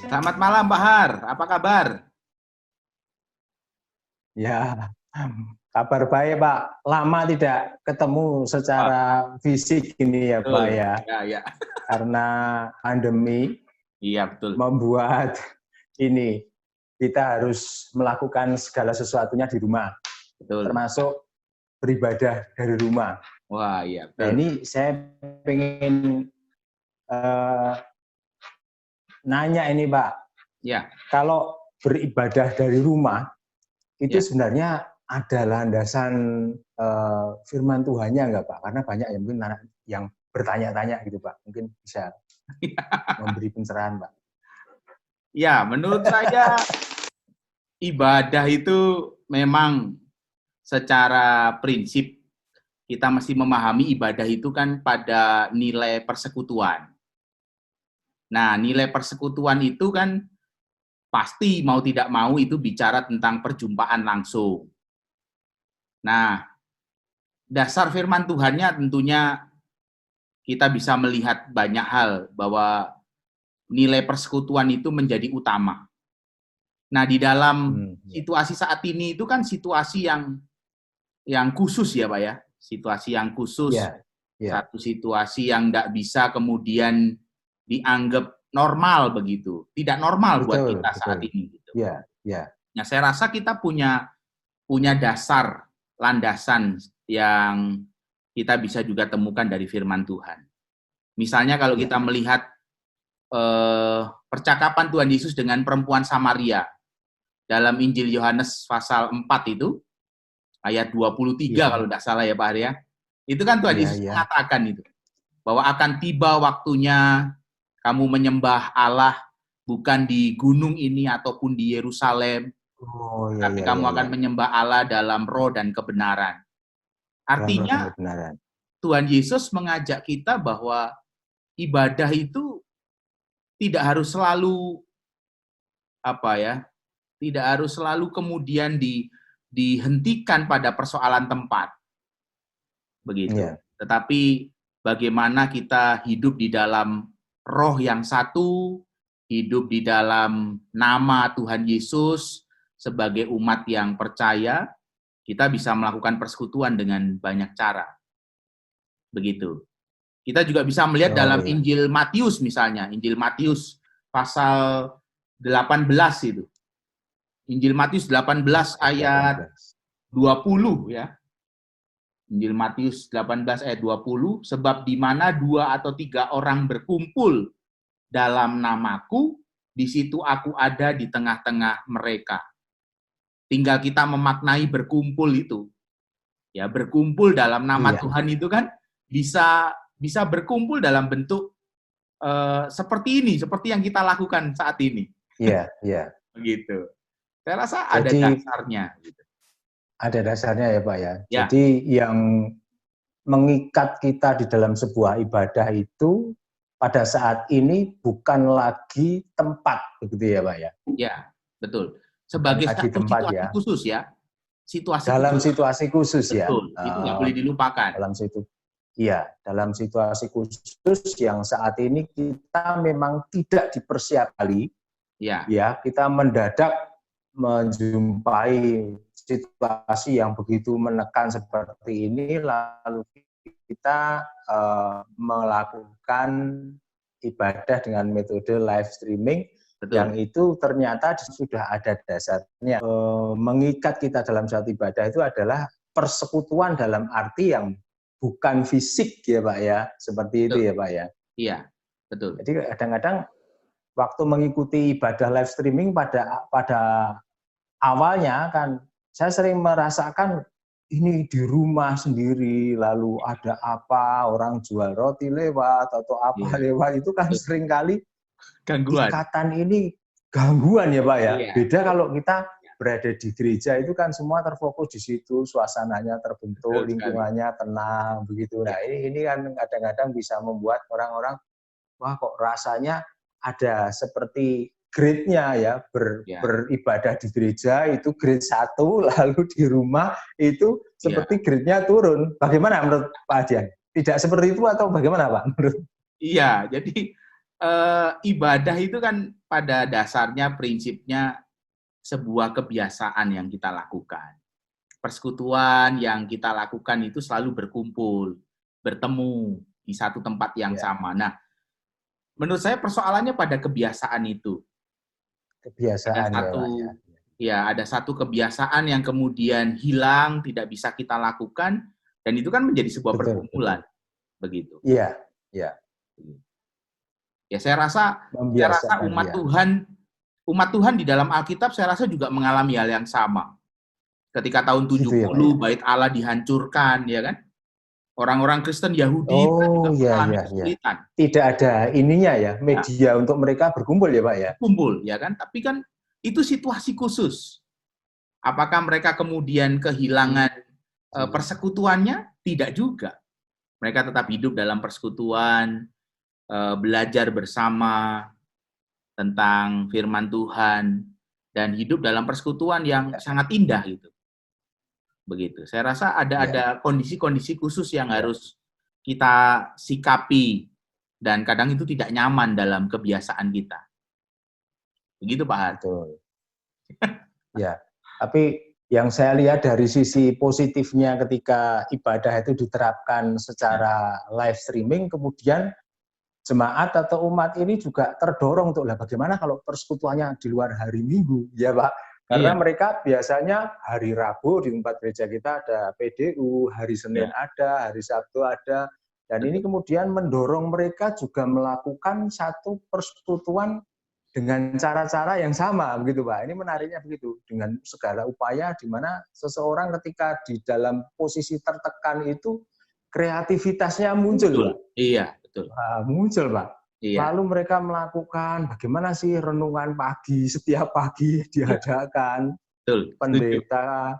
Selamat malam Pak Har, apa kabar? Ya, kabar baik Pak. Lama tidak ketemu Wah, secara fisik ini ya Pak betul. ya. Ya, ya. Karena pandemi Iya, betul. membuat ini kita harus melakukan segala sesuatunya di rumah, Betul. termasuk beribadah dari rumah. Wah, iya, Nah betul. ini saya pengen uh, nanya ini Pak, Ya, kalau beribadah dari rumah itu ya. sebenarnya ada landasan firman Tuhannya nggak Pak? Karena banyak yang mungkin yang bertanya-tanya gitu Pak. Mungkin bisa memberi pencerahan Pak. Ya, menurut saya ibadah itu memang secara prinsip kita mesti memahami ibadah itu kan pada nilai persekutuan. Nah, nilai persekutuan itu kan pasti mau tidak mau itu bicara tentang perjumpaan langsung. Nah, dasar firman Tuhannya tentunya kita bisa melihat banyak hal bahwa nilai persekutuan itu menjadi utama. Nah, di dalam Ya. situasi saat ini itu kan situasi yang khusus ya, Pak ya. Situasi yang khusus, Ya, ya, satu situasi yang nggak bisa kemudian dianggap normal begitu. Tidak normal buat betul, kita saat betul. ini gitu. Ya, ya, Nah, saya rasa kita punya dasar landasan yang kita bisa juga temukan dari firman Tuhan. Misalnya kalau ya, kita melihat percakapan Tuhan Yesus dengan perempuan Samaria dalam Injil Yohanes pasal 4 itu, ayat 23 kalau ya, tidak salah ya Pak Arya. Itu kan Tuhan ya, Yesus ya. mengatakan itu, bahwa akan tiba waktunya kamu menyembah Allah bukan di gunung ini ataupun di Yerusalem, Oh, ya, tapi ya, kamu ya, akan ya. menyembah Allah dalam roh dan kebenaran. Dalam roh dan Artinya kebenaran. Tuhan Yesus mengajak kita bahwa ibadah itu tidak harus selalu tidak harus selalu kemudian dihentikan pada persoalan tempat, begitu. Ya, Tetapi bagaimana kita hidup di dalam roh yang satu, hidup di dalam nama Tuhan Yesus sebagai umat yang percaya, kita bisa melakukan persekutuan dengan banyak cara, begitu. Kita juga bisa melihat oh dalam ya. Injil Matius misalnya, Injil Matius pasal 18 itu. Injil Matius 18 Matius ayat 18. 20 ya. Injil Matius 18 ayat 20, sebab di mana 2 atau 3 orang berkumpul dalam namaku, di situ aku ada di tengah-tengah mereka. Tinggal kita memaknai berkumpul itu. Ya, berkumpul dalam nama Iya, Tuhan itu kan bisa berkumpul dalam bentuk seperti ini, seperti yang kita lakukan saat ini. iya, iya. Begitu. Saya rasa ada Jadi dasarnya gitu. ada dasarnya ya Pak ya. Ya, Jadi yang mengikat kita di dalam sebuah ibadah itu pada saat ini bukan lagi tempat, begitu ya Pak ya? ya, betul. Bukan Sebagai lagi satu tempat ya, situasi khusus ya. Situasi dalam khusus. situasi khusus ya. Betul. Itu nggak boleh dilupakan. Dalam situ, iya, dalam situasi khusus yang saat ini kita memang tidak dipersiapkan, Ya, ya kita mendadak menjumpai situasi yang begitu menekan seperti ini, lalu kita melakukan ibadah dengan metode live streaming yang betul. itu ternyata sudah ada dasarnya. Mengikat kita dalam satu ibadah itu adalah persekutuan dalam arti yang bukan fisik ya Pak ya, seperti itu Betul. ya Pak ya. Iya, betul. Jadi kadang-kadang waktu mengikuti ibadah live streaming pada awalnya kan saya sering merasakan ini di rumah sendiri, lalu ada apa, orang jual roti lewat atau apa Iya, lewat, itu kan betul. seringkali Gangguan. ikatan ini gangguan ya Pak ya. Iya, Beda kalau kita berada di gereja itu kan semua terfokus di situ, suasananya terbentuk, betul sekali. lingkungannya tenang begitu. Ya, Nah ini kan kadang-kadang bisa membuat orang-orang, wah kok rasanya ada seperti grade-nya ya, ya, beribadah di gereja itu grade 1, lalu di rumah itu ya. seperti grade-nya turun. Bagaimana menurut Pak Adian? Tidak seperti itu atau bagaimana Pak? Menurut Iya, jadi ibadah itu kan pada dasarnya prinsipnya sebuah kebiasaan yang kita lakukan. Persekutuan yang kita lakukan itu selalu berkumpul, bertemu di satu tempat yang sama. Nah, menurut saya persoalannya pada kebiasaan itu. Kebiasaan ya, Pak. Ada satu kebiasaan yang kemudian hilang, tidak bisa kita lakukan, dan itu kan menjadi sebuah perkumpulan. Begitu. Iya, iya. Ya, saya rasa umat Tuhan di dalam Alkitab saya rasa juga mengalami hal yang sama. Ketika tahun 70 bait Allah dihancurkan, ya kan? Orang-orang Kristen Yahudi juga mengalami kesulitan. Tidak ada ininya ya, media untuk mereka berkumpul ya, Pak ya. Berkumpul, ya kan? Tapi kan itu situasi khusus. Apakah mereka kemudian kehilangan persekutuannya? Tidak juga. Mereka tetap hidup dalam persekutuan, belajar bersama tentang firman Tuhan, dan hidup dalam persekutuan yang sangat indah gitu. Begitu. Saya rasa ada kondisi-kondisi khusus yang harus kita sikapi, dan kadang itu tidak nyaman dalam kebiasaan kita. Begitu, Pak Har. Betul. Ya, tapi yang saya lihat dari sisi positifnya ketika ibadah itu diterapkan secara live streaming, kemudian jemaat atau umat ini juga terdorong untuk bagaimana kalau persekutuannya di luar hari Minggu, ya Pak? Karena mereka biasanya hari Rabu di tempat gereja kita ada PDU, hari Senin ada, hari Sabtu ada, dan ini kemudian mendorong mereka juga melakukan satu persekutuan dengan cara-cara yang sama, begitu Pak. Ini menariknya begitu, dengan segala upaya di mana seseorang ketika di dalam posisi tertekan itu kreativitasnya muncul. Pak. Iya, betul. Muncul, Pak. Iya. Lalu mereka melakukan bagaimana sih renungan pagi, setiap pagi diadakan. Betul. Pendeta,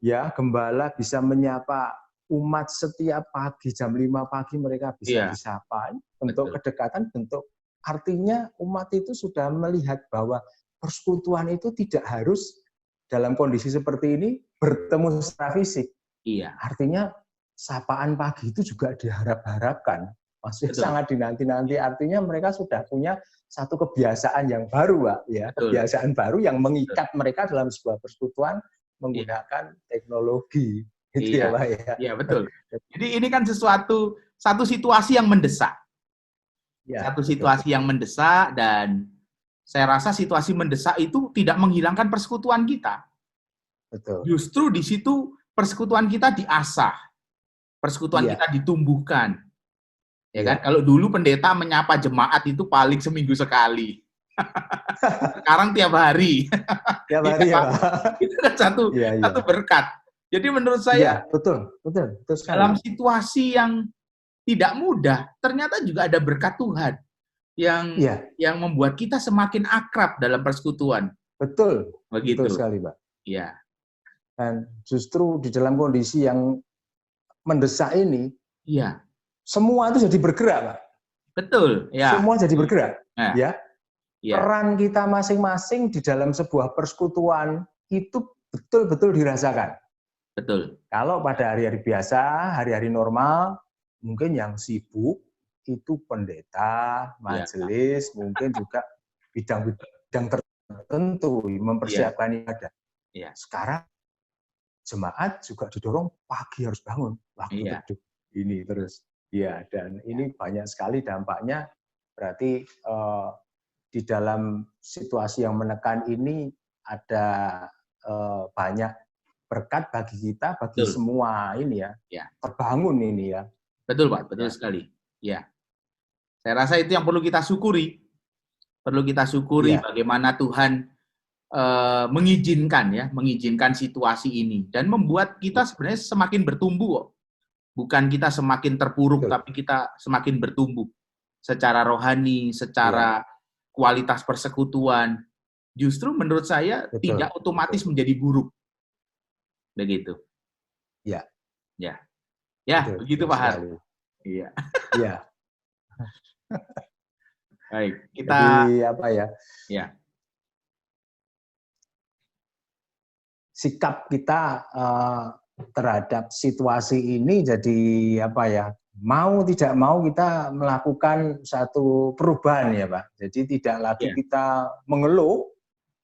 ya gembala bisa menyapa umat setiap pagi, jam 5 pagi mereka bisa disapa. Bentuk kedekatan, bentuk artinya umat itu sudah melihat bahwa persekutuan itu tidak harus dalam kondisi seperti ini bertemu secara fisik. Iya. Artinya sapaan pagi itu juga diharap-harapkan. Masih sangat dinanti-nanti. Artinya mereka sudah punya satu kebiasaan yang baru, Pak. Ya, kebiasaan baru yang mengikat mereka dalam sebuah persekutuan menggunakan teknologi. Gitu ya, Pak. Iya, betul. Jadi ini kan satu situasi yang mendesak. Satu situasi yang mendesak, dan saya rasa situasi mendesak itu tidak menghilangkan persekutuan kita. Betul. Justru di situ persekutuan kita diasah, persekutuan kita ditumbuhkan. Ya kan? Kalau dulu pendeta menyapa jemaat itu paling seminggu sekali. Sekarang tiap hari. Tiap hari ya, Pak. Itu kan satu berkat. Jadi menurut saya betul dalam situasi yang tidak mudah, ternyata juga ada berkat Tuhan yang membuat kita semakin akrab dalam persekutuan. Betul. Begitu. Betul sekali, Pak. Iya. Dan justru di dalam kondisi yang mendesak ini, semua itu jadi bergerak, Pak. Betul. Ya. Semua jadi bergerak. Ya. Peran kita masing-masing di dalam sebuah persekutuan itu betul-betul dirasakan. Betul. Kalau pada hari-hari biasa, hari-hari normal, mungkin yang sibuk itu pendeta, majelis, mungkin juga bidang-bidang tertentu mempersiapkan ibadah. Sekarang jemaat juga didorong pagi harus bangun, waktu teduh ini terus. Ya, dan ini banyak sekali dampaknya. Berarti di dalam situasi yang menekan ini ada banyak berkat bagi kita, bagi semua ini terbangun ini ya. Betul, Pak, betul sekali. Ya. Saya rasa itu yang perlu kita syukuri. Perlu kita syukuri bagaimana Tuhan mengizinkan situasi ini dan membuat kita sebenarnya semakin bertumbuh. Bukan kita semakin terpuruk, tapi kita semakin bertumbuh secara rohani, secara kualitas persekutuan. Justru menurut saya tidak otomatis menjadi buruk. Begitu. Ya. Ya. Ya, begitu Pak Har. Iya. Iya. Baik, kita jadi apa ya? Ya. Sikap kita terhadap situasi ini jadi apa ya? mau tidak mau kita melakukan satu perubahan ya Pak. Jadi tidak lagi kita mengeluh,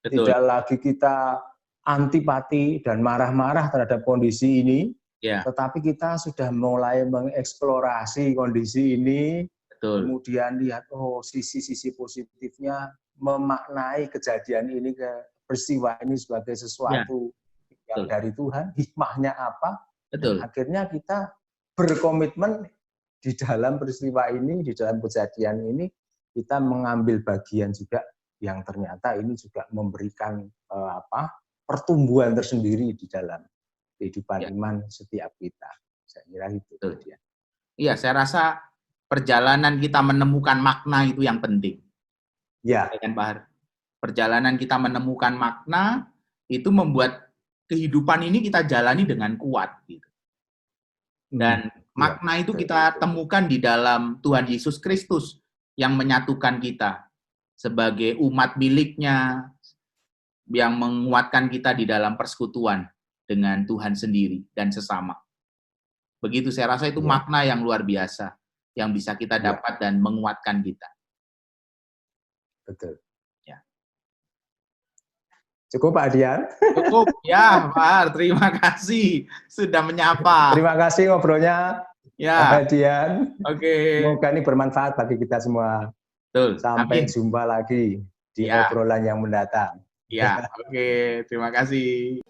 Betul. tidak lagi kita antipati dan marah-marah terhadap kondisi ini, tetapi kita sudah mulai mengeksplorasi kondisi ini, Betul. kemudian lihat sisi-sisi positifnya, memaknai kejadian ini, peristiwa ini sebagai sesuatu yang dari Tuhan, hikmahnya apa, dan akhirnya kita berkomitmen di dalam peristiwa ini, di dalam kejadian ini, kita mengambil bagian juga yang ternyata ini juga memberikan pertumbuhan tersendiri di dalam kehidupan iman setiap kita. Saya kira itu. Iya, saya rasa perjalanan kita menemukan makna itu yang penting. Ya. Kan Pak Har? Perjalanan kita menemukan makna itu membuat kehidupan ini kita jalani dengan kuat. Gitu. Dan makna itu kita temukan di dalam Tuhan Yesus Kristus yang menyatukan kita sebagai umat miliknya, yang menguatkan kita di dalam persekutuan dengan Tuhan sendiri dan sesama. Begitu saya rasa itu makna yang luar biasa yang bisa kita dapat dan menguatkan kita. Betul. Ya. Cukup Pak Dian? Cukup, ya Pak Har, terima kasih sudah menyapa. Terima kasih ngobrolnya Pak Dian. Oke. Semoga ini bermanfaat bagi kita semua. Betul. Sampai Amin. jumpa lagi di obrolan yang mendatang. Ya, oke. Terima kasih.